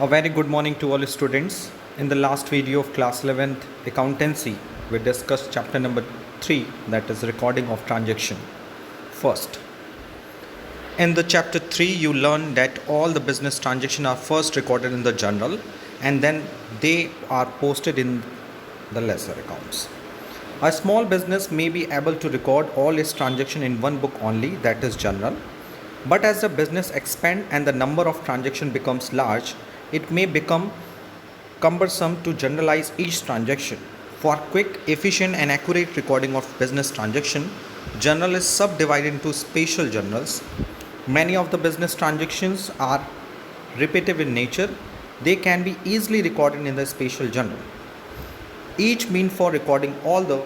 A very good morning to all students. In the last video of class 11th accountancy, we discussed chapter number 3, that is recording of transaction. First, in the chapter 3 you learn that all the business transactions are first recorded in the journal and then they are posted in the ledger accounts. A small business may be able to record all its transactions in one book only, that is journal. But as the business expands and the number of transactions becomes large, it may become cumbersome to generalize each transaction. For quick, efficient and accurate recording of business transaction, journal is subdivided into special journals. Many of the business transactions are repetitive in nature. They can be easily recorded in the special journal. Each means for recording all the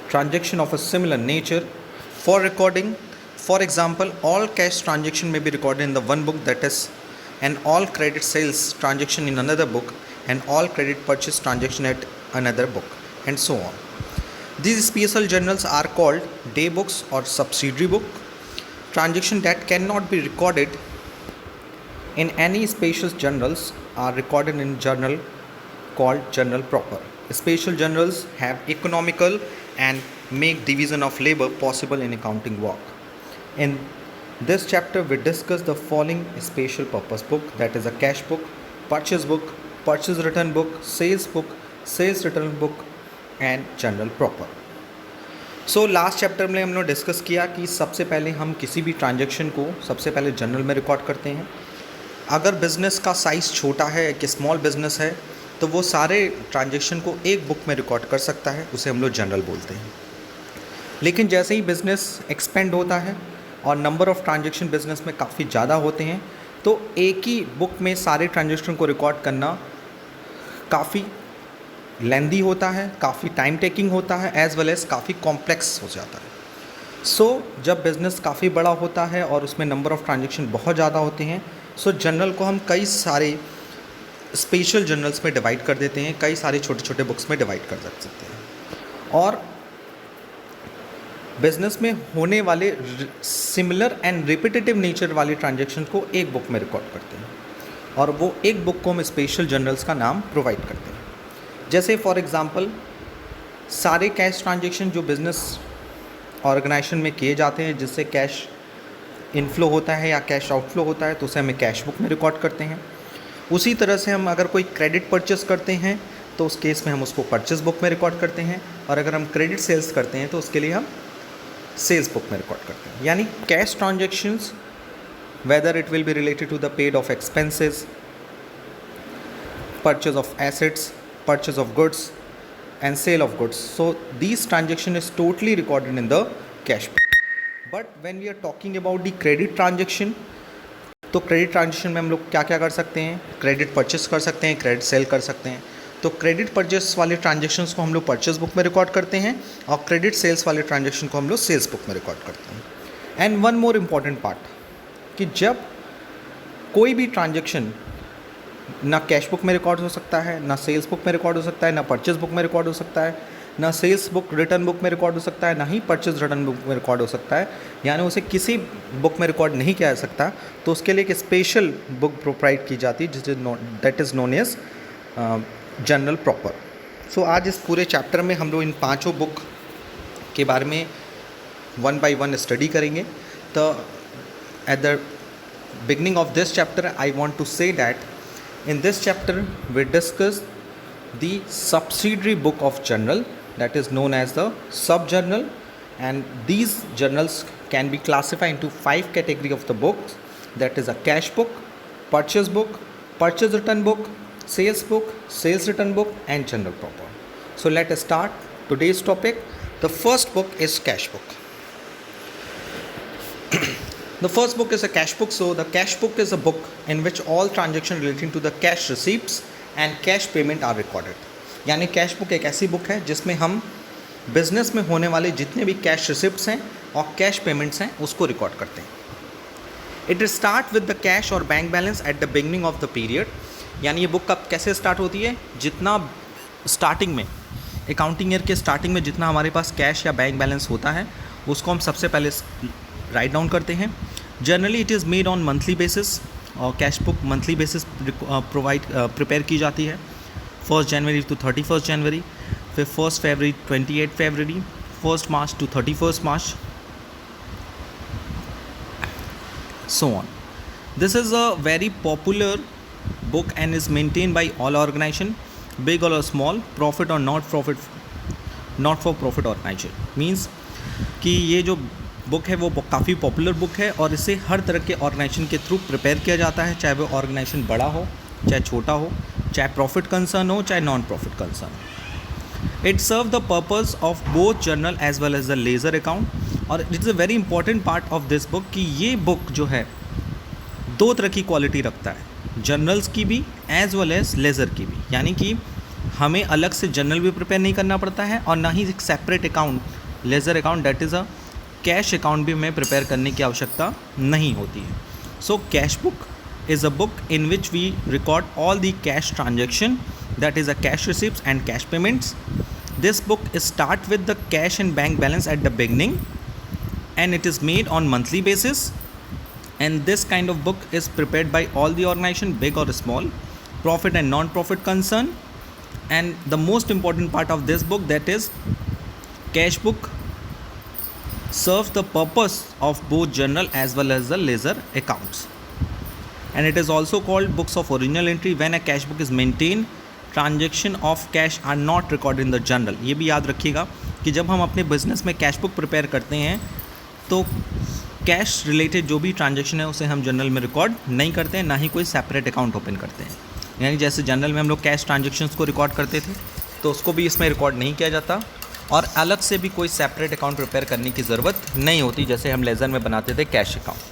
transaction of a similar nature. For recording, for example, all cash transaction may be recorded in the one book, that is, and all credit sales transaction in another book, and all credit purchase transaction at another book, and so on. These special journals are called day books or subsidiary book. Transactions that cannot be recorded in any special journals are recorded in journal called journal proper. Special journals have economical and make division of labor possible in accounting work. In this chapter we discuss the following special purpose book, that is a cash book, purchase return book, sales return book and journal proper. So last chapter में हमने discuss किया कि सबसे पहले हम किसी भी transaction को सबसे पहले जर्नल में रिकॉर्ड करते हैं. अगर बिज़नेस का साइज़ छोटा है, एक स्मॉल बिज़नेस है, तो वो सारे ट्रांजैक्शन को एक बुक में रिकॉर्ड कर सकता है, उसे हम लोग जर्नल बोलते हैं. लेकिन जैसे ही बिज़नेस एक्सपेंड होता है और नंबर ऑफ़ ट्रांजैक्शन बिज़नेस में काफ़ी ज़्यादा होते हैं, तो एक ही बुक में सारे ट्रांजैक्शन को रिकॉर्ड करना काफ़ी लेंदी होता है, काफ़ी टाइम टेकिंग होता है, एज़ वेल एज़ काफ़ी कॉम्प्लेक्स हो जाता है. जब बिज़नेस काफ़ी बड़ा होता है और उसमें नंबर ऑफ़ ट्रांजैक्शन बहुत ज़्यादा होते हैं, जर्नल को हम कई सारे स्पेशल जर्नल्स में डिवाइड कर देते हैं, कई सारे छोटे छोटे बुक्स में डिवाइड कर सकते हैं और बिज़नेस में होने वाले सिमिलर एंड रिपीटेटिव नेचर वाले ट्रांजैक्शन को एक बुक में रिकॉर्ड करते हैं और वो एक बुक को हम स्पेशल जर्नल्स का नाम प्रोवाइड करते हैं. जैसे फॉर एग्ज़ाम्पल, सारे कैश ट्रांजैक्शन जो बिज़नेस ऑर्गेनाइजेशन में किए जाते हैं, जिससे कैश इनफ्लो होता है या कैश आउटफ्लो होता है, तो उसे हमें कैश बुक में रिकॉर्ड करते हैं. उसी तरह से हम अगर कोई क्रेडिट परचेस करते हैं तो उस केस में हम उसको परचेस बुक में रिकॉर्ड करते हैं, और अगर हम क्रेडिट सेल्स करते हैं तो उसके लिए हम सेल्स बुक में रिकॉर्ड करते हैं. यानी cash transactions, whether it will be related to the paid of expenses, purchase of assets, purchase of goods and sale of goods. So these transaction is totally recorded in the cash book. But when we are talking about the credit transaction, तो credit transaction में हम लोग क्या क्या कर सकते हैं? Credit purchase कर सकते हैं, क्रेडिट सेल कर सकते हैं. तो क्रेडिट परचेस वाले ट्रांजेक्शन्स को हम लोग परचेस बुक में रिकॉर्ड करते हैं और क्रेडिट सेल्स वाले ट्रांजेक्शन को हम लोग सेल्स बुक में रिकॉर्ड करते हैं. And one more important part, कि जब कोई भी ट्रांजेक्शन ना कैश बुक में रिकॉर्ड हो सकता है, ना सेल्स बुक में रिकॉर्ड हो सकता है, ना परचेस बुक में रिकॉर्ड हो सकता है, ना सेल्स बुक रिटर्न बुक में रिकॉर्ड हो सकता है, ना ही परचेस रिटर्न बुक में रिकॉर्ड हो सकता है, यानी उसे किसी बुक में रिकॉर्ड नहीं किया जा सकता. तो उसके लिए एक स्पेशल बुक प्रोवाइड की जाती है, that is known as journal proper. आज इस पूरे चैप्टर में हम लोग इन पांचों बुक के बारे में वन बाय वन स्टडी करेंगे. तो at the beginning of this chapter I want to say that in this chapter we discuss the subsidiary book of journal, that is known as the sub journal, and these journals can be classified into 5 category of the books, that is a cash book, purchase return book, sales return book and journal proper. So let us start today's topic. The first book is cash book. The first book is a cash book. So the cash book is a book in which all transactions relating to the cash receipts and cash payment are recorded. यानी cash book एक ऐसी book है जिसमें हम business में होने वाले जितने भी कैश रिसिप्ट्स हैं और कैश पेमेंट्स हैं उसको रिकॉर्ड करते हैं. It start with the cash और bank balance at the beginning of the period. यानी ये बुक कब कैसे स्टार्ट होती है? जितना स्टार्टिंग में, अकाउंटिंग ईयर के स्टार्टिंग में जितना हमारे पास कैश या बैंक बैलेंस होता है उसको हम सबसे पहले राइट डाउन करते हैं. Generally it is made on monthly basis और cash book monthly basis prepare की जाती है, 1 जनवरी टू 31 जनवरी, फिर 1 फरवरी 28 फरवरी, 1 March two 31 March, so on. This is a very popular book and is maintained by all organization, big or small, profit or not for profit organization. Means कि ये जो book है वो काफ़ी पॉपुलर बुक है और इसे हर तरह के ऑर्गेनाइजेशन के थ्रू प्रिपेयर किया जाता है, चाहे वो ऑर्गेनाइजेशन बड़ा हो चाहे छोटा हो, चाहे प्रॉफिट कंसर्न हो चाहे नॉन प्रॉफिट कंसर्न हो. It serve the purpose of both journal as well as the ledger account. और it is a very important part of this book कि ये बुक जो है 2 तरह की क्वालिटी रखता है, जर्नल्स की भी एज वेल एज लेज़र की भी. यानी कि हमें अलग से जर्नल भी प्रिपेयर नहीं करना पड़ता है और ना ही एक separate account, ledger account that is a cash account भी हमें प्रिपेयर करने की आवश्यकता नहीं होती है. So cash book is a book in which we record all the cash transaction, that is a cash receipts and cash payments. This book start with the cash and bank balance at the beginning and it is made on monthly basis, and this kind of book is prepared by all the organization, big or small, profit and non-profit concern. And the most important part of this book, that is cash book, serves the purpose of both journal as well as the ledger accounts, and it is also called books of original entry. When a cash book is maintained, transaction of cash are not recorded in the journal. ये भी याद रखिएगा कि जब हम अपने business में cash book prepare करते हैं तो कैश रिलेटेड जो भी ट्रांजैक्शन है उसे हम जर्नल में रिकॉर्ड नहीं करते हैं, ना ही कोई सेपरेट अकाउंट ओपन करते हैं. यानी जैसे जर्नल में हम लोग कैश ट्रांजैक्शंस को रिकॉर्ड करते थे तो उसको भी इसमें रिकॉर्ड नहीं किया जाता और अलग से भी कोई सेपरेट अकाउंट प्रिपेयर करने की ज़रूरत नहीं होती जैसे हम लेज़र में बनाते थे cash account.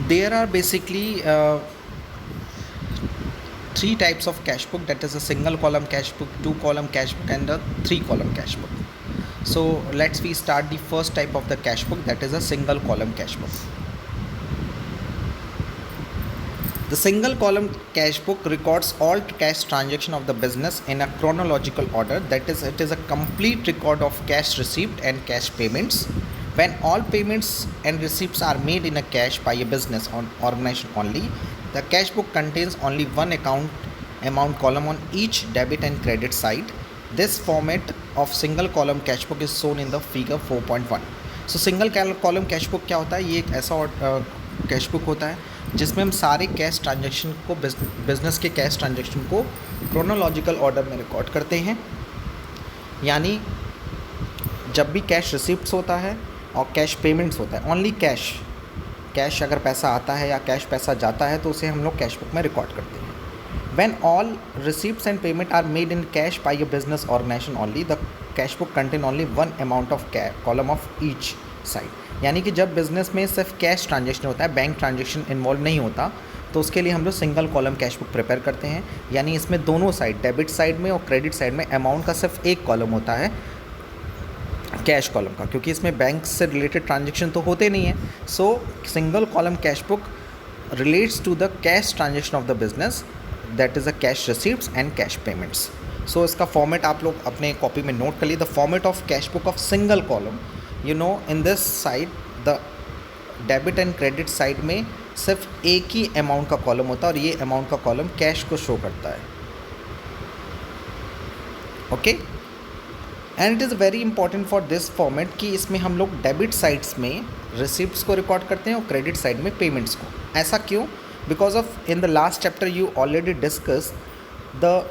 There are basically 3 types of cash book, that is a single column cash book, 2 column cash book and a 3 column cash book. So let's we start the first type of the cash book, that is a single column cash book. The single column cash book records all cash transaction of the business in a chronological order, that is it is a complete record of cash received and cash payments. When all payments and receipts are made in a cash by a business or organization only, the cash book contains only one amount column on each debit and credit side. This format of single column cash book is shown in the figure 4.1. So single column cash book क्या होता है? ये एक ऐसा cash book होता है जिसमें हम सारे कैश ट्रांजैक्शन को, बिजनेस के कैश ट्रांजैक्शन को क्रोनोलॉजिकल ऑर्डर में रिकॉर्ड करते हैं. यानी जब भी कैश रिसिप्ट्स होता है और कैश पेमेंट्स होता है, ओनली कैश अगर पैसा आता है या कैश पैसा जाता है तो उसे हम लोग कैश बुक में रिकॉर्ड करते हैं. When all receipts and payment are made in cash by a business organization only, the cash book contain only one amount of column of each side. यानी कि जब बिजनेस में सिर्फ कैश ट्रांजेक्शन होता है, बैंक ट्रांजेक्शन इन्वॉल्व नहीं होता, तो उसके लिए हम लोग single column cash book prepare करते हैं. यानी इसमें दोनों साइड, डेबिट साइड में और क्रेडिट साइड में अमाउंट का सिर्फ एक कॉलम होता है कैश कॉलम का, क्योंकि इसमें बैंक से रिलेटेड ट्रांजेक्शन तो होते नहीं है. So single column cash book relates to the cash transaction of the business, that is the cash receipts and cash payments. So इसका फॉर्मेट आप लोग अपने कॉपी में नोट कर लिए. The format of cash book of single column, you know, in this side the debit and credit side में सिर्फ एक ही अमाउंट का कॉलम होता है और ये अमाउंट का कॉलम कैश को शो करता है. Okay, and it is very important for this format कि इसमें हम लोग डेबिट साइड्स में रिसिप्ट्स को रिकॉर्ड करते हैं और क्रेडिट साइड में पेमेंट्स को. ऐसा क्यों? Because of in the last chapter you already discuss the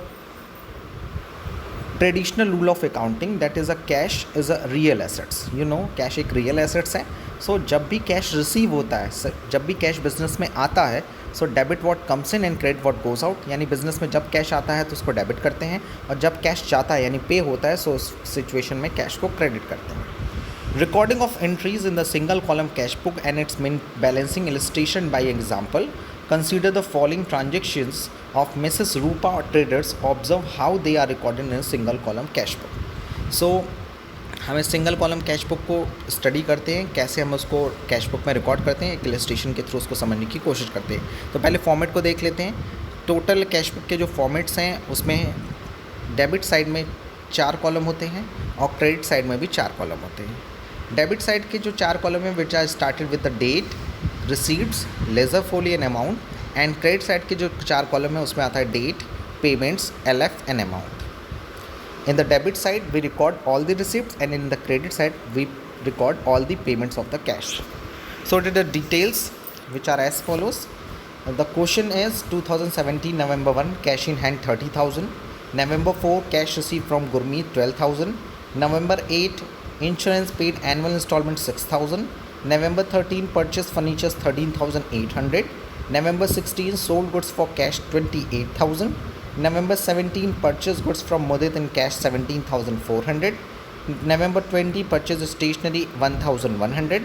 traditional rule of accounting, that is a cash is a real assets. You know, cash एक रियल एसेट्स है. सो जब भी कैश रिसीव होता है, जब भी कैश बिजनेस में आता है, so debit what comes in and credit what goes out. यानी बिजनेस में जब कैश आता है तो उसको डेबिट करते हैं और जब कैश जाता है यानी पे होता है, सो उस सिचुएशन में कैश को क्रेडिट करते हैं. Recording of entries in the single column cash book and its main balancing illustration by example. Consider the following transactions of Mrs. Rupa traders. Observe how they are recorded in a single column cash book. So हमें single column cash book को study करते हैं, कैसे हम उसको cash book में record करते हैं, एक इलस्ट्रेशन के थ्रू उसको समझने की कोशिश करते हैं. तो पहले फॉर्मेट को देख लेते हैं. टोटल कैश बुक के जो फॉर्मेट्स हैं उसमें डेबिट साइड में 4 कॉलम होते हैं और क्रेडिट साइड में भी 4 कॉलम होते हैं. डेबिट साइड के जो 4 कॉलम हैं which are started with the date, receipts, ledger folio and amount, and credit side के जो 4 कॉलम है उसमें आता है date, payments, LF and amount. In the debit side, we record all the receipts, and in the credit side, we record all the payments of the cash. So, the details which are as follows. The question is 2017 November 1, cash in hand 30,000. November 4, cash received from Gurmeet 12,000. November 8, insurance paid annual installment 6,000. November 13, purchased furniture 13,800. November 16, sold goods for cash 28,000. November 17, purchased goods from Mudit in cash 17,400. November 20, purchased stationery 1,100.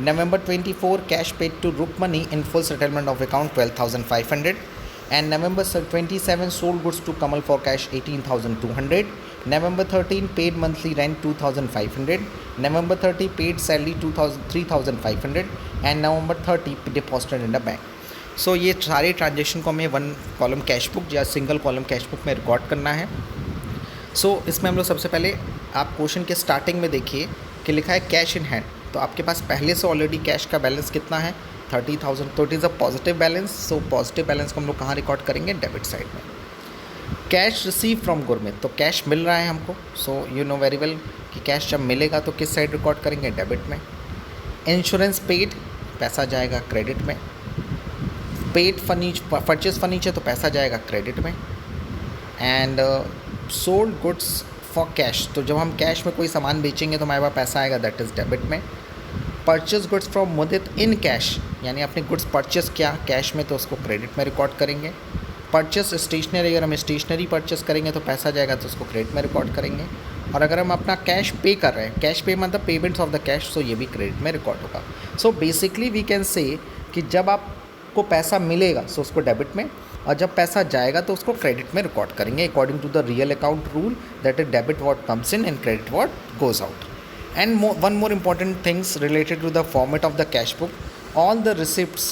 November 24, cash paid to Rukmani in full settlement of account 12,500. And November 27, sold goods to Kamal for cash 18,200. November 13, paid monthly rent 2,500. November 30, paid salary 3,500. And November 30, deposited in the bank. सो ये सारे transaction को हमें 1 column cash book या single column cash book में record करना है. सो इसमें हम लोग सबसे पहले आप क्वेश्चन के स्टार्टिंग में देखिए कि लिखा है कैश इन हैंड. तो आपके पास पहले से ऑलरेडी कैश का बैलेंस कितना है 30,000. तो it is a positive balance. So positive balance को हम लोग कहाँ रिकॉर्ड करेंगे, डेबिट साइड में. कैश रिसीव फ्रॉम गुरमीत, तो कैश मिल रहा है हमको. So you know very well कि कैश जब मिलेगा तो किस साइड रिकॉर्ड करेंगे, डेबिट में. इंश्योरेंस पेड, पैसा जाएगा क्रेडिट में. पेड परचेज फर्नीचर, तो पैसा जाएगा क्रेडिट में. And sold goods for cash, तो जब हम कैश में कोई सामान बेचेंगे तो हमारे पास पैसा आएगा, दैट इज़ डेबिट में. Purchase goods from Mudit in cash, यानी अपने गुड्स परचेस किया कैश में तो उसको क्रेडिट में रिकॉर्ड करेंगे. परचेस स्टेशनरी, अगर हम स्टेशनरी परचेस करेंगे तो पैसा जाएगा तो उसको क्रेडिट में रिकॉर्ड करेंगे. और अगर हम अपना कैश पे कर रहे हैं, कैश पे मतलब पेमेंट्स ऑफ द कैश, तो ये भी क्रेडिट में रिकॉर्ड होगा. So basically we can say कि जब आपको पैसा मिलेगा सो उसको डेबिट में, और जब पैसा जाएगा तो उसको क्रेडिट में रिकॉर्ड करेंगे according to the real account rule, that is debit what comes in and credit what goes out. And one more important things related to the format of the cash book, all the receipts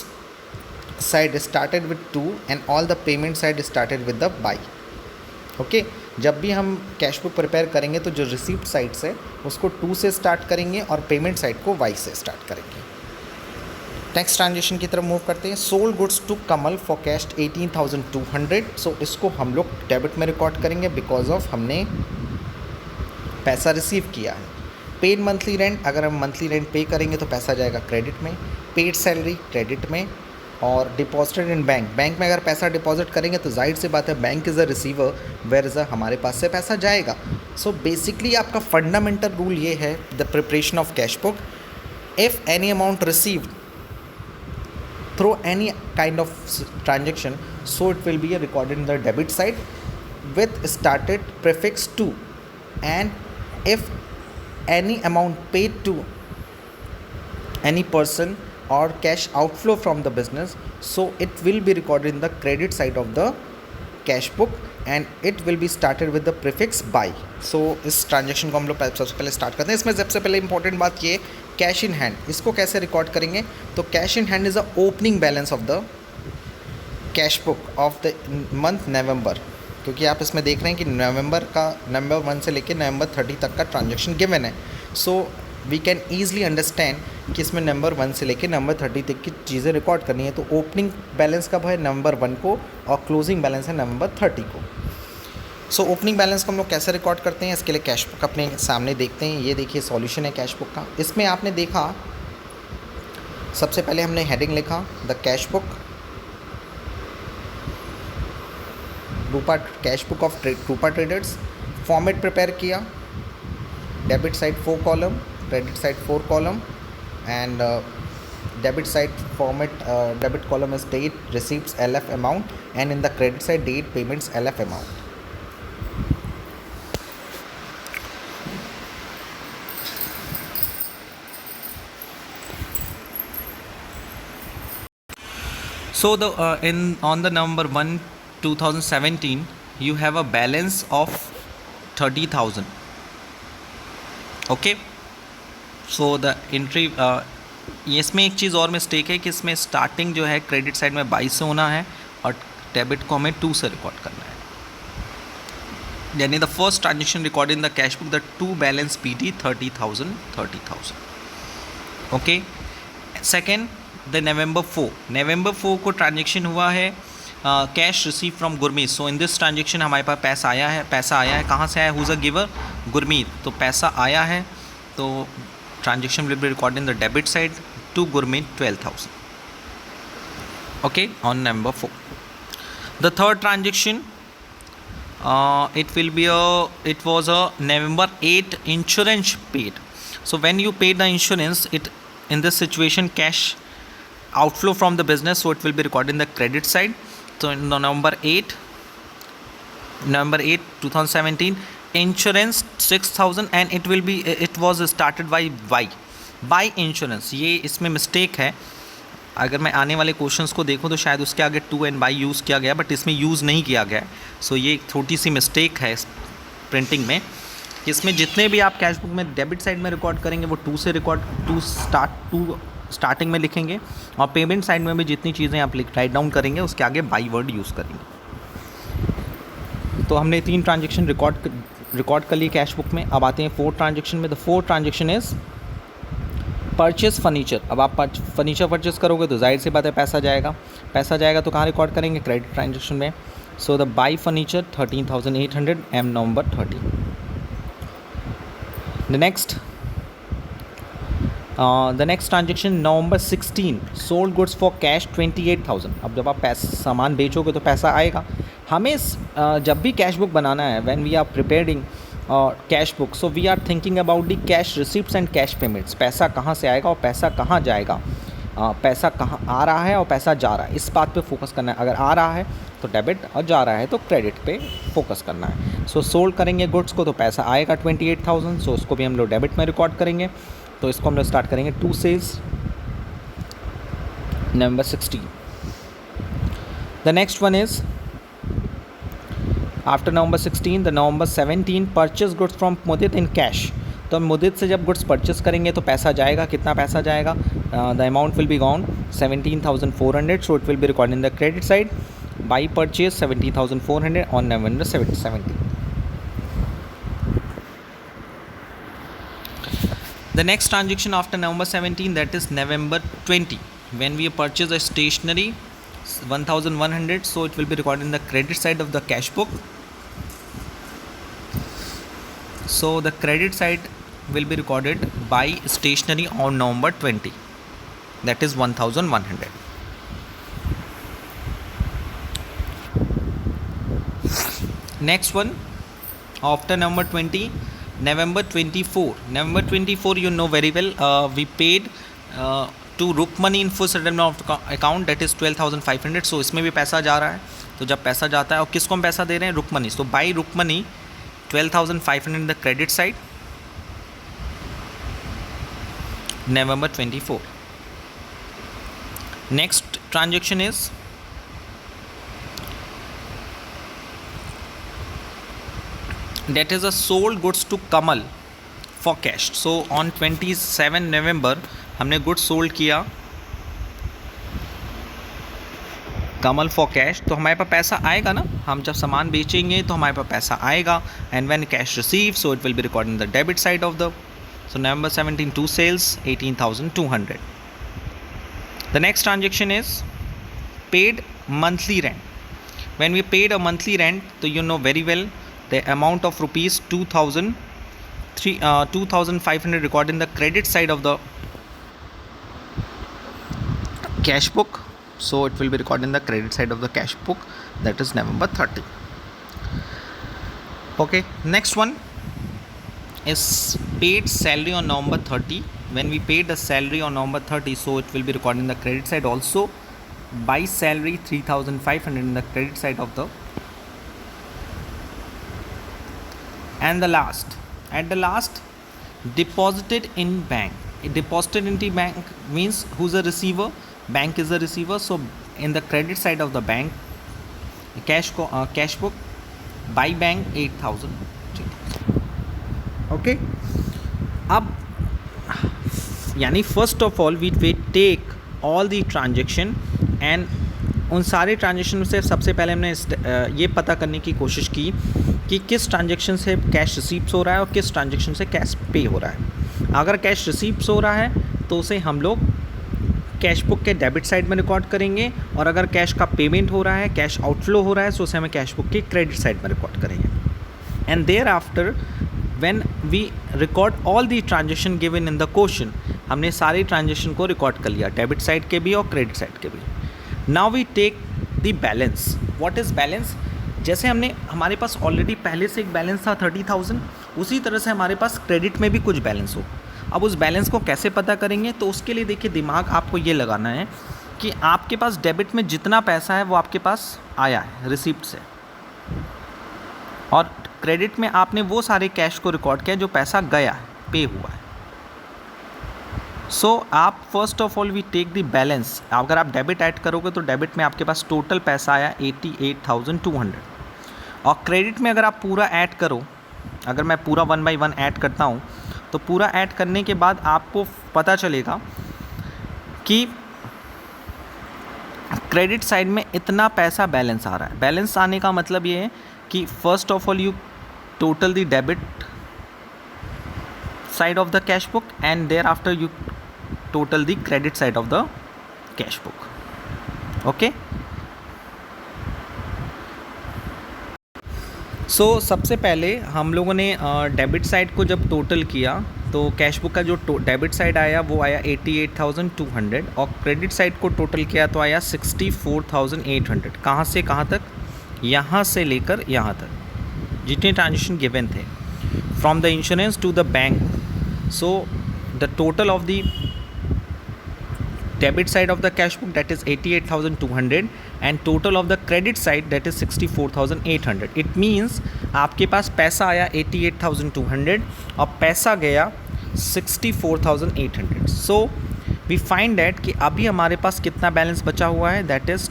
side started with 2 and all the payment side started with the by. Okay जब भी हम cash book prepare करेंगे तो जो receipt side से उसको 2 से start करेंगे और पेमेंट साइड को y से स्टार्ट करेंगे. नेक्स्ट ट्रांजेक्शन की तरफ मूव करते हैं. Sold goods to Kamal for cash 18,200. So इसको हम लोग डेबिट में रिकॉर्ड करेंगे बिकॉज ऑफ हमने पैसा रिसीव किया है. पेड मंथली रेंट, अगर हम मंथली रेंट पे करेंगे तो पैसा जाएगा क्रेडिट में. पेड सैलरी क्रेडिट में. और डिपॉजिटेड इन बैंक, बैंक में अगर पैसा डिपॉजिट करेंगे तो जाहिर सी बात है bank is a receiver where is a हमारे पास से पैसा जाएगा. सो बेसिकली आपका फंडामेंटल रूल ये है the preparation of cash book, if any amount received through any kind of transaction, so it will be recorded in the debit side with started prefix to. And if any amount paid to any person or cash outflow from the business, so it will be recorded in the credit side of the cash book and it will be started with the prefix by. so इस transaction को हम लोग सबसे पहले start करते हैं. इसमें सबसे पहले इंपॉर्टेंट बात ये कैश इन हैंड, इसको कैसे रिकॉर्ड करेंगे. तो cash in hand is the opening balance of the cash book of the month November, क्योंकि आप इसमें देख रहे हैं कि नवंबर 1 से लेकर नवंबर 30 तक का ट्रांजेक्शन गिवन है. So we can easily understand कि इसमें नवंबर 1 से लेकर नवंबर 30 तक की चीज़ें रिकॉर्ड करनी है. तो ओपनिंग बैलेंस कब है, नवंबर 1 को, और क्लोजिंग बैलेंस है नवंबर 30 को. सो ओपनिंग बैलेंस को हम लोग कैसे रिकॉर्ड करते हैं, इसके लिए कैश बुक अपने सामने देखते हैं. ये देखिए सॉल्यूशन है कैश बुक का. इसमें आपने देखा सबसे पहले हमने हेडिंग लिखा the cash book, Rupa cash book of Rupa traders. Format prepare किया, debit side 4 column, credit side 4 column, and debit side format, debit column is date, receipts, LF amount, and in the credit side date, payments, LF amount. So on the November 1, 2017, you have a balance of 30,000. Okay. So the entry इसमें एक चीज़ और mistake है कि इसमें starting जो है credit side में 22 से होना है और डेबिट को हमें 2 से रिकॉर्ड करना है. यानी the first transaction record in the cash book the 2 balance PT 30,000. Okay. Second the November 4 को ट्रांजेक्शन हुआ है cash receive from Gurmeet. So in this transaction हमारे पास पैसा आया है. कहाँ से आया? Who's a giver? गुरमीत. तो पैसा आया है, तो transaction will be record in the debit side to Gurmeet 12,000. Okay, on November 4. The third transaction, it was a November 8 insurance paid. So when you pay the insurance, it in this situation cash outflow from the business, so it will be recorded in the credit side. So in November 8 2017, insurance 6,000 and it was started by insurance. ये इसमें mistake है. अगर मैं आने वाले questions को देखूं तो शायद उसके आगे टू एंड बाई यूज़ किया गया, बट इसमें यूज़ नहीं किया गया. सो ये एक छोटी सी मिस्टेक है इस प्रिंटिंग में. इसमें जितने भी आप कैश बुक में डेबिट साइड में रिकॉर्ड करेंगे वो टू स्टार्टिंग में लिखेंगे, और पेमेंट साइड में भी जितनी चीज़ें आप राइट डाउन करेंगे उसके आगे बाई वर्ड यूज़ करेंगे. तो हमने 3 ट्रांजेक्शन रिकॉर्ड कर लिए कैश बुक में. अब आते हैं 4 ट्रांजेक्शन में. The 4 transaction is purchase furniture. अब आप फर्नीचर परचेस करोगे तो जाहिर सी बात है पैसा जाएगा तो कहाँ रिकॉर्ड करेंगे? क्रेडिट ट्रांजेक्शन में. So the by furniture 13,800 am November 30. The next transaction November 16, sold goods for cash 28,000. अब जब आप सामान बेचोगे तो पैसा आएगा. हमें जब भी कैश बुक बनाना है, when we are preparing cash book, so we are thinking about the cash receipts and cash payments. पैसा कहाँ से आएगा और पैसा कहाँ जाएगा, पैसा कहाँ आ रहा है और पैसा जा रहा है, इस बात पे फोकस करना है. अगर आ रहा है तो डेबिट और जा रहा है तो क्रेडिट पे फोकस करना है. सो सोल्ड करेंगे गुड्स को तो पैसा आएगा 28,000. सो उसको भी हम लोग डेबिट में रिकॉर्ड करेंगे. तो इसको हम लोग स्टार्ट करेंगे to sales November 16. The next one is after November 16, the November 17 purchase goods from Mudit in cash. तो मुदित से जब गुड्स परचेस करेंगे तो पैसा जाएगा. कितना पैसा जाएगा? The amount will be gone 17,400. So it will be record in the credit side. By purchase 17,400 on November 17. The next transaction after November 17, that is November 20, when we purchase a stationery 1,100, so it will be recorded in the credit side of the cash book. So the credit side will be recorded by stationery on November 20, that is 1,100. Next one after November 20, November 24, you know very well, we paid to Rukmani in full settlement of account, that is 12,500. सो इसमें भी पैसा जा रहा है. तो जब पैसा जाता है, और किसको हम पैसा दे रहे हैं? Rukmani. So by Rukmani 12,500 in the credit side November 24. Next transaction is that is a sold goods to Kamal for cash. So on 27 November हमने goods sold किया कमल फॉर कैश. तो हमारे पास पैसा आएगा ना, हम जब सामान बेचेंगे तो हमारे पास पैसा आएगा. And when cash receive, so it will be record in the debit side of the. सो November 17 2 sales 18,200. The next transaction is paid monthly rent. When we paid a monthly rent, तो you know very well the amount of rupees 2,500 recorded in the credit side of the cash book. So it will be recorded in the credit side of the cash book, that is November 30. Okay, next one is paid salary on November 30. When we paid the salary on November 30, so it will be recorded in the credit side also. By salary 3,500 in the credit side of the. And the last, at the last, deposited in bank. Deposited in the bank means who's a receiver? Bank is a receiver. So in the credit side of the bank, cash book, by bank 8,000. Okay. अब यानी first of all we take all the transaction, and उन सारे transaction से सबसे पहले हमने ये पता करने की कोशिश की कि किस ट्रांजेक्शन से कैश रिसीप्स हो रहा है और किस ट्रांजेक्शन से कैश पे हो रहा है. अगर कैश रिसीप्स हो रहा है तो उसे हम लोग कैश बुक के डेबिट साइड में रिकॉर्ड करेंगे, और अगर कैश का पेमेंट हो रहा है, कैश आउटफ्लो हो रहा है, तो उसे हमें कैश बुक के क्रेडिट साइड में रिकॉर्ड करेंगे. And there after when we record all the transaction given in the question, हमने सारी ट्रांजेक्शन को रिकॉर्ड कर लिया, डेबिट साइड के भी और क्रेडिट साइड के भी. Now we take the balance. What is balance? जैसे हमारे पास ऑलरेडी पहले से एक बैलेंस था 30,000, उसी तरह से हमारे पास क्रेडिट में भी कुछ बैलेंस हो. अब उस बैलेंस को कैसे पता करेंगे? तो उसके लिए देखिए, दिमाग आपको ये लगाना है कि आपके पास डेबिट में जितना पैसा है वो आपके पास आया है रिसिप्ट से, और क्रेडिट में आपने वो सारे कैश को रिकॉर्ड किया जो पैसा गया है, पे हुआ है. सो आप first of all we take the balance. अगर आप डेबिट ऐड करोगे तो डेबिट में आपके पास टोटल पैसा आया 88,200, और क्रेडिट में अगर आप पूरा ऐड करो, अगर मैं पूरा 1 by 1 ऐड करता हूँ, तो पूरा ऐड करने के बाद आपको पता चलेगा कि क्रेडिट साइड में इतना पैसा बैलेंस आ रहा है. बैलेंस आने का मतलब ये है कि first of all you total the debit side of the cash book, and there after you total the credit side of the cash book. Okay. So सबसे पहले हम लोगों ने डेबिट साइड को जब टोटल किया, तो कैश बुक का जो डेबिट साइड आया वो आया 88,200, और क्रेडिट साइड को टोटल किया तो आया 64,800. कहाँ से कहाँ तक? यहाँ से लेकर यहाँ तक जितने ट्रांजेक्शन गिवन थे, from the insurance to the bank. So the total of the debit side of the cash book, that is 88,200, and total of the credit side, that is 64,800. It means आपके पास पैसा आया 88,200 और पैसा गया 64,800. So we find that कि अभी हमारे पास कितना बैलेंस बचा हुआ है, that is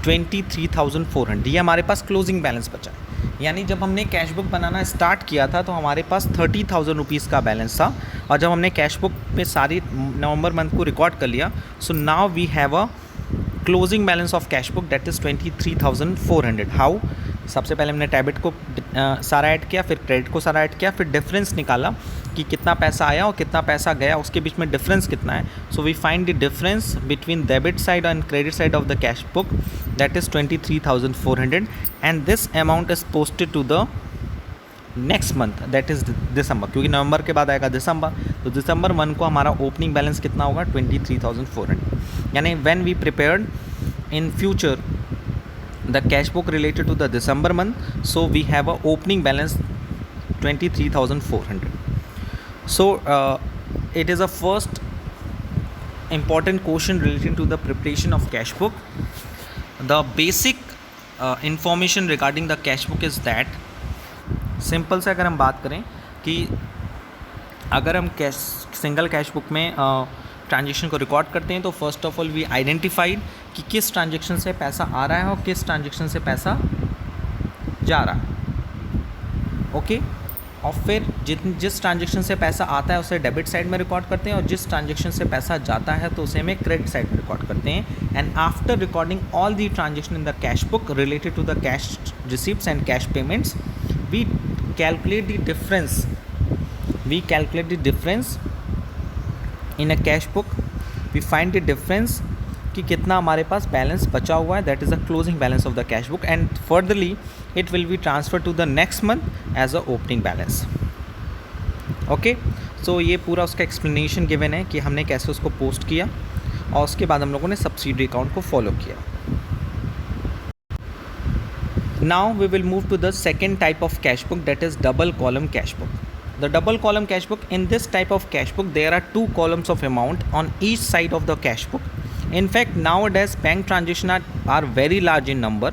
23,400. ये हमारे पास क्लोजिंग बैलेंस बचा है. यानी जब हमने कैश बुक बनाना स्टार्ट किया था तो हमारे पास 30,000 रुपीज़ का बैलेंस था, और जब हमने कैश बुक में सारी नवंबर मंथ को रिकॉर्ड कर लिया, so now we have a closing balance of cash book, that is 23,400. How? सबसे पहले हमने डेबिट को सारा ऐड किया, फिर क्रेडिट को सारा ऐड किया, फिर डिफरेंस निकाला कि कितना पैसा आया और कितना पैसा गया, उसके बीच में डिफरेंस कितना है. So we find the difference between debit side and credit side of the cash book, that is 23,400, and this amount is posted to the next month, that is दिसंबर, क्योंकि नवंबर के बाद आएगा दिसंबर, तो दिसंबर 1 को हमारा ओपनिंग बैलेंस कितना होगा? 23,400. यानी when we prepared in future the cash book related to the December month, so we have a opening balance 23,400. So it is a first important question relating to the preparation of cash book. The basic information regarding the cash book is that, simple से अगर हम बात करें कि अगर हम single cash book में transaction को रिकॉर्ड करते हैं, तो first of all we identified कि किस ट्रांजेक्शन से पैसा आ रहा है और किस ट्रांजेक्शन से पैसा जा रहा है. ओके. और फिर जिस ट्रांजेक्शन से पैसा आता है उसे डेबिट साइड में रिकॉर्ड करते हैं, और जिस ट्रांजेक्शन से पैसा जाता है तो उसे हमें क्रेडिट साइड में रिकॉर्ड करते हैं. And after recording all the transaction in the cash book related to the cash receipts and cash payments, we calculate the difference in a cash book. We find the difference कि कितना हमारे पास balance बचा हुआ है, that is the closing balance of the cash book, and furtherly it will be transferred to the next month as a opening balance. Okay. So ये पूरा उसका एक्सप्लेनेशन गिवन है कि हमने कैसे उसको पोस्ट किया, और उसके बाद हम लोगों ने सब्सिडरी अकाउंट को फॉलो किया. Now we will move to the second type of cash book, that is double column cash book. The double column cash book, in this type of cash book there are 2 columns of amount on each side of the cash book. In fact, nowadays bank transactions are very large in number.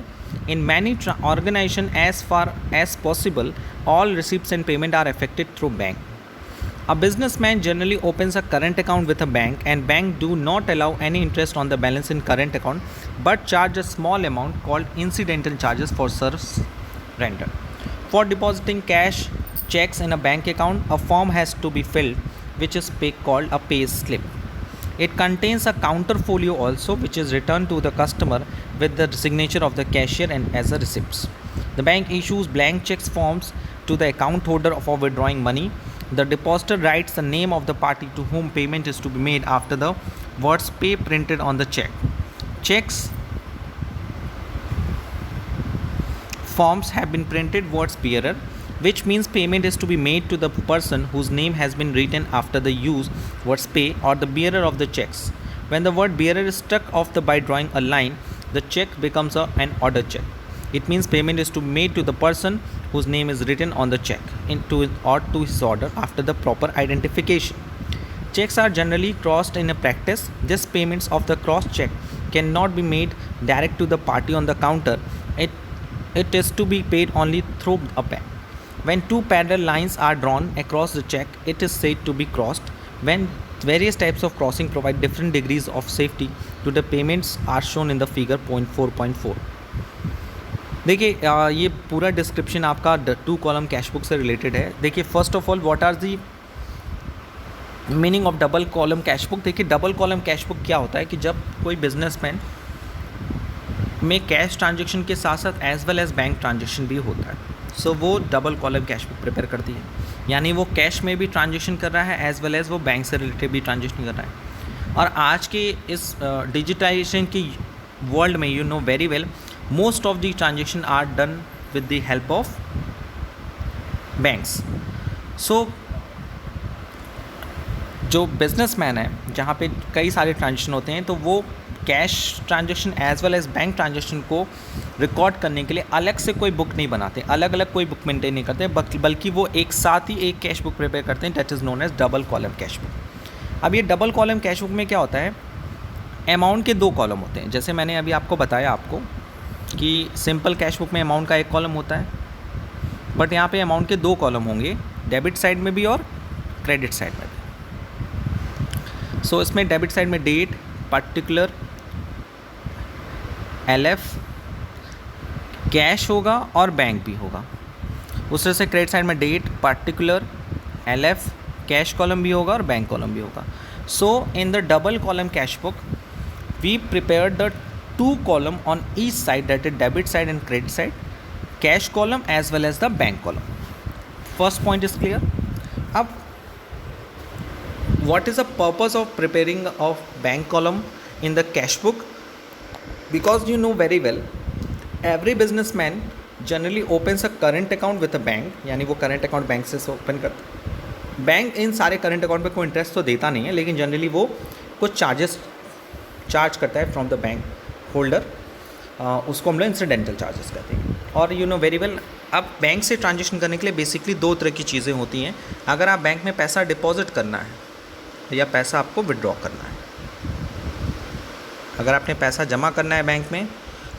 In many organizations, as far as possible, all receipts and payment are effected through bank. A businessman generally opens a current account with a bank, and bank do not allow any interest on the balance in current account, but charge a small amount called incidental charges for service rendered. For depositing cash checks in a bank account, a form has to be filled, which is called a pay slip. It contains a counterfolio also, which is returned to the customer with the signature of the cashier and as a receipt. The bank issues blank checks forms to the account holder for withdrawing money. The depositor writes the name of the party to whom payment is to be made after the words pay printed on the check. Checks forms have been printed words bearer, which means payment is to be made to the person whose name has been written after the use words pay or the bearer of the checks. When the word bearer is struck off by drawing a line, the check becomes an order check. It means payment is to be made to the person whose name is written on the check or to his order after the proper identification. Checks are generally crossed in a practice. These payments of the cross check cannot be made direct to the party on the counter. It is to be paid only through a bank. When two parallel lines are drawn across the check, it is said to be crossed. When various types of crossing provide different degrees of safety to the payments are shown in the figure 4.4. देखिए ये पूरा description आपका 2 column cash book से related है. देखिए first of all what are the meaning of double column cash book. देखिए double column cash book क्या होता है कि जब कोई बिजनेसमैन में कैश ट्रांजेक्शन के साथ साथ as well as bank transaction भी होता है, सो वो double column cash book prepare करती है. यानी वो कैश में भी ट्रांजेक्शन कर रहा है एज वेल एज वो बैंक से रिलेटेड भी ट्रांजेक्शन कर रहा है. और आज के इस डिजिटाइजेशन की वर्ल्ड में you know very well most of the transaction are done with the help of banks. So जो बिजनेसमैन है जहाँ पे कई सारे ट्रांजेक्शन होते हैं तो वो cash transaction as well as bank transaction को रिकॉर्ड करने के लिए अलग से कोई बुक नहीं बनाते, अलग अलग कोई बुक मेंटेन नहीं करते, बल्कि वो एक साथ ही एक कैश बुक प्रिपेयर करते हैं. That is known as double column cash book. अब ये डबल कॉलम कैश बुक में क्या होता है, अमाउंट के 2 कॉलम होते हैं. जैसे मैंने अभी आपको बताया आपको कि सिंपल कैश बुक में अमाउंट का 1 कॉलम होता है, बट यहाँ पे अमाउंट के 2 कॉलम होंगे, डेबिट साइड में भी और क्रेडिट साइड में भी. सो इसमें डेबिट साइड में डेट, पर्टिकुलर, LF, कैश होगा और बैंक भी होगा. उस तरह से क्रेडिट साइड में date, particular, LF, cash column भी होगा और बैंक कॉलम भी होगा. So in the double column cash book we prepare the 2 column on each side, that is debit side and credit side, cash column as well as the bank column. First point is clear. अब what is the purpose of preparing of bank column in the cash book? Because you know very well every businessman generally opens a current account with a bank, यानी वो current account bank से open करता है. Bank इन सारे current account पे कोई interest तो देता नहीं है, लेकिन जनरली वो कुछ चार्ज करता है फ्रॉम द बैंक होल्डर. उसको हम लोग इंसिडेंटल चार्जेस कहते हैं. और यू नो वेरी वेल अब बैंक से ट्रांजेक्शन करने के लिए बेसिकली 2 तरह की चीज़ें होती हैं. अगर आप बैंक में पैसा डिपॉजिट करना है या पैसा आपको विड्रॉ करना है. अगर आपने पैसा जमा करना है बैंक में,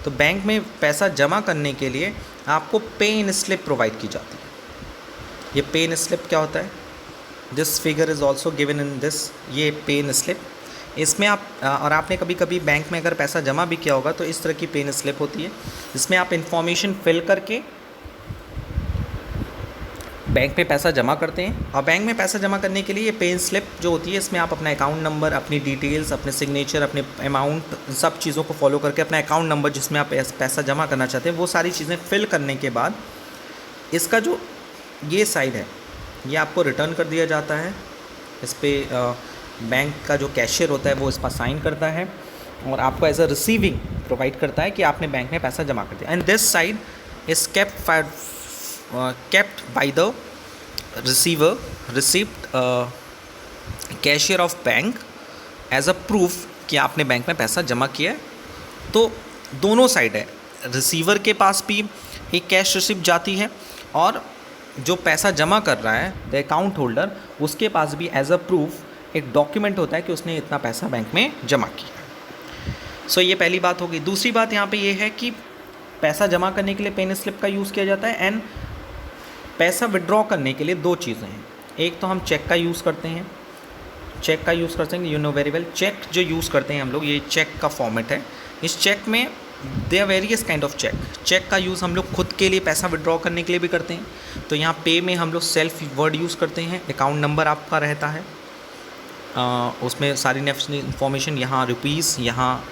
तो बैंक में पैसा जमा करने के लिए आपको पे इन स्लिप प्रोवाइड की जाती है. ये पे इन स्लिप क्या होता है, this figure is also given in this. ये पे इन स्लिप, इसमें आप और आपने कभी कभी बैंक में अगर पैसा जमा भी किया होगा तो इस तरह की पे इन स्लिप होती है. इसमें आप इन्फॉर्मेशन फिल करके बैंक में पैसा जमा करते हैं. और बैंक में पैसा जमा करने के लिए ये पे इन स्लिप जो होती है, इसमें आप अपना अकाउंट नंबर, अपनी डिटेल्स, अपने सिग्नेचर, अपने अमाउंट, सब चीज़ों को फॉलो करके अपना अकाउंट नंबर जिसमें आप पैसा जमा करना चाहते हैं वो सारी चीज़ें फिल करने के बाद इसका जो ये साइड है ये आपको रिटर्न कर दिया जाता है. इस पर बैंक का जो कैशियर होता है वो इस पर साइन करता है और आपको एज अ रिसीविंग प्रोवाइड करता है कि आपने बैंक में पैसा जमा कर दिया. And this side is kept by the receiver, receipt, cashier of bank as a proof कि आपने बैंक में पैसा जमा किया है. तो दोनों साइड है, रिसीवर के पास भी एक कैश रिसिप्ट जाती है और जो पैसा जमा कर रहा है द अकाउंट होल्डर उसके पास भी एज अ प्रूफ एक डॉक्यूमेंट होता है कि उसने इतना पैसा बैंक में जमा किया. सो ये पहली बात होगी. दूसरी बात यहाँ पे ये है कि पैसा जमा करने के लिए पेन स्लिप का यूज़ किया जाता है एंड पैसा विड्रॉ करने के लिए 2 चीज़ें हैं. एक तो हम चेक का यूज़ करते हैं, चेक का यूज़ करते हैं, you know very well. Cheque जो यूज़ करते हैं हम लोग, ये चेक का फॉर्मेट है. इस चेक में they are various kind of cheque. Cheque का यूज़ हम लोग खुद के लिए पैसा विड्रॉ करने के लिए भी करते हैं. तो यहाँ पे में हम लोग सेल्फ वर्ड यूज़ करते हैं, अकाउंट नंबर आपका रहता है, उसमें सारी इन्फॉर्मेशन, यहाँ रुपीज़, यहाँ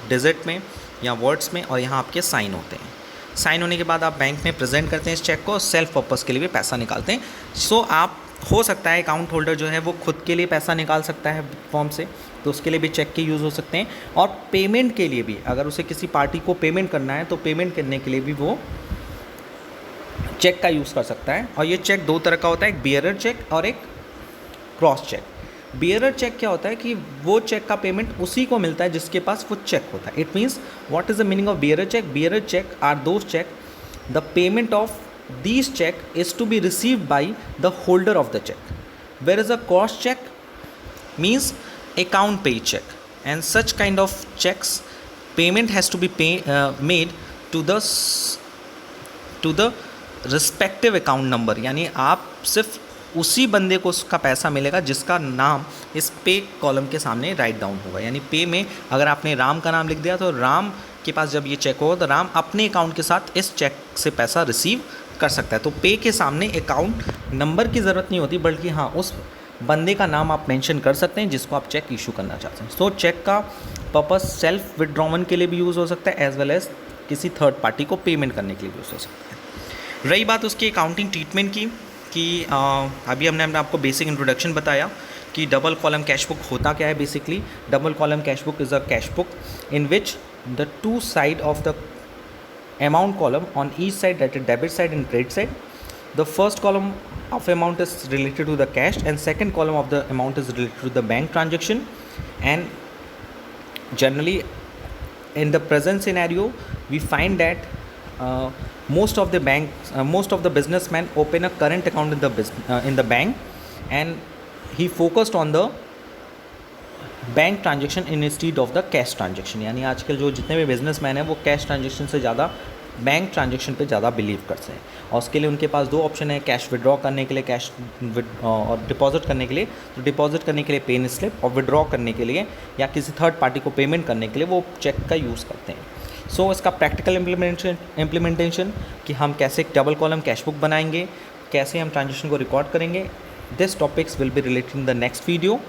डिजिट में या वर्ड्स में, और यहाँ आपके साइन होते हैं. साइन होने के बाद आप बैंक में प्रेजेंट करते हैं इस चेक को, सेल्फ पर्पज़ के लिए भी पैसा निकालते हैं. सो आप हो सकता है अकाउंट होल्डर जो है वो खुद के लिए पैसा निकाल सकता है फॉर्म से, तो उसके लिए भी चेक के यूज़ हो सकते हैं। और पेमेंट के लिए भी, अगर उसे किसी पार्टी को पेमेंट करना है तो पेमेंट करने के लिए भी वो चेक का यूज़ कर सकता है। और ये चेक दो तरह का होता है, एक बियरर चेक और एक क्रॉस चेक। बियरर चेक क्या होता है कि वो चेक का पेमेंट उसी को मिलता है जिसके पास वो चेक होता है। It means what is the meaning of bearer cheque? Bearer cheque are those cheque the payment of these check is to be received by the holder of the check, whereas a cross check means account pay check, and such kind of checks payment has to be made to the respective account number, यानी आप सिर्फ उसी बंदे को उसका पैसा मिलेगा जिसका नाम इस पे कॉलम के सामने राइट डाउन होगा। यानी पे में अगर आपने राम का नाम लिख दिया तो राम के पास जब ये चेक होगा तो राम अपने अकाउंट के साथ इस चेक से पैसा रिसीव कर सकता है। तो पे के सामने अकाउंट नंबर की ज़रूरत नहीं होती, बल्कि हाँ उस बंदे का नाम आप मेंशन कर सकते हैं जिसको आप चेक इशू करना चाहते हैं। सो चेक का पर्पस सेल्फ विड्रॉवन के लिए भी यूज़ हो सकता है, एज वेल एज किसी थर्ड पार्टी को पेमेंट करने के लिए भी यूज़ हो सकता है। रही बात उसकी अकाउंटिंग ट्रीटमेंट की, कि अभी हमने आपको बेसिक इंट्रोडक्शन बताया कि डबल कॉलम कैश बुक होता क्या है। Basically double column cash book is a cash book in which the two side of the amount column on each side, that is debit side and credit side. The first column of amount is related to the cash and second column of the amount is related to the bank transaction. And generally in the present scenario we find that most of the businessmen open a current account in the bank, and he focused on the bank transaction instead of the cash transaction. यानी आजकल जो जितने भी businessman हैं वो cash transaction से ज़्यादा bank transaction पे ज़्यादा बिलीव करते हैं। और उसके लिए उनके पास दो ऑप्शन है, कैश विड्रॉ करने के लिए, कैश और डिपॉजिट करने के लिए। तो डिपॉजिट करने के लिए पेन स्लिप, और विड्रॉ करने के लिए या किसी थर्ड पार्टी को पेमेंट करने के लिए वो चेक का यूज़ करते हैं। सो इसका प्रैक्टिकल इम्प्लीमेंटेशन कि हम कैसे एक डबल कॉलम कैश बुक बनाएंगे, कैसे हम ट्रांजेक्शन को रिकॉर्ड करेंगे, this topics will be related in the next video.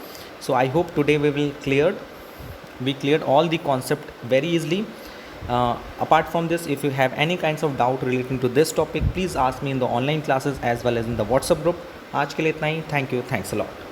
So I hope today we cleared all the concept very easily. Apart from this, if you have any kinds of doubt relating to this topic, please ask me in the online classes as well as in the WhatsApp group. आज के लिए इतना ही. Thank you. Thanks a lot.